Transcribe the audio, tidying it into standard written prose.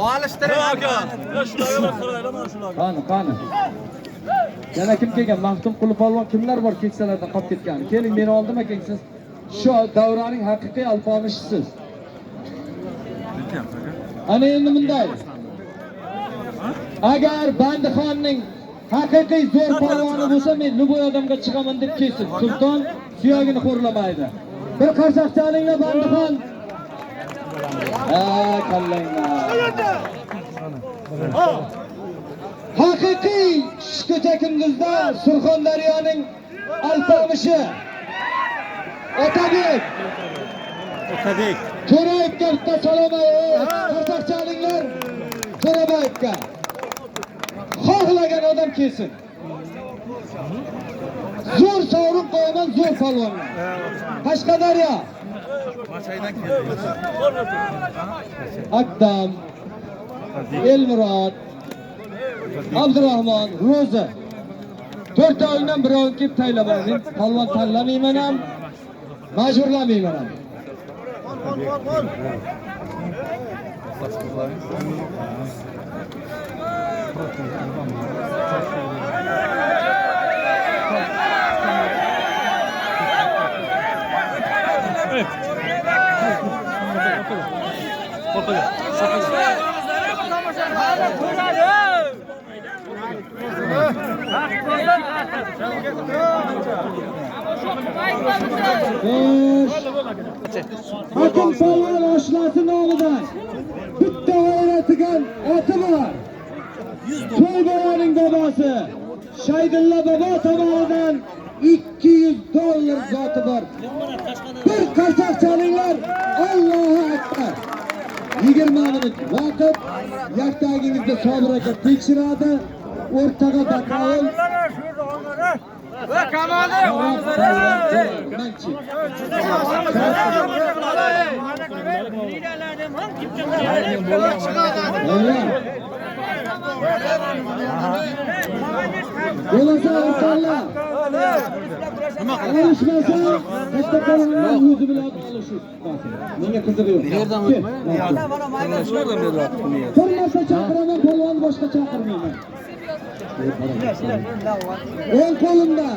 Olishtirib aka. Ya shularga bak qaraylar mana shularga. Qani. Yana kim kelgan? Maxtumquli polvon kimlar bor keksalardan qolib ketgan? Keling, meni oldima kelsiz. Shu davraning haqiqiy alpomishisiz. Ana endi bunday. Agar Bandixonning haqiqiy zo'r polvoni bo'lsa, men Nuboy odamga chiqaman deb kelsin. Sulton suyagini xo'rlamaydi. Bir qarsak chalinglar Bandixon. Kallanglar. Haqiqiy kecha kunduzda Surxondaryoning alpomishi Otabek. To'rayevga bitta salom qarsak chalinglar. To'rayevga. Xohlagan odam kelsin. Zo'r sovrin qo'yaman, zo'r polvonlar. Qashqadaryo. Mashaydan keldi. Akdam, Elmurod, Abdurahmon, Ro'za. 4 oydan bir oy kelib taylaman. Men polvon tanlamayman ham, majburlamayman ham. Hakim polvon oshlasi nomidan bitta g'ayratigan oti bor. To'yboyaning bobosi Shaydulla bobo tomonidan $200 zoti bor. Bir qarsak chalinglar. Allohu akbar. 20 minut vaqt yaktagingizda Sobir aka tekshiradi. O'rtaga bakovul. Va kamoli. Manchi. Bo'lasa insonlar. Alishmasa, katta polvonlar o'zi bilan olishib. Menga qiziq yo'q. Yerdan o'tma. Shulardan beryapti. Bir marta chaqiraman, polvon boshqa chaqirmayman. O'ng qo'limda.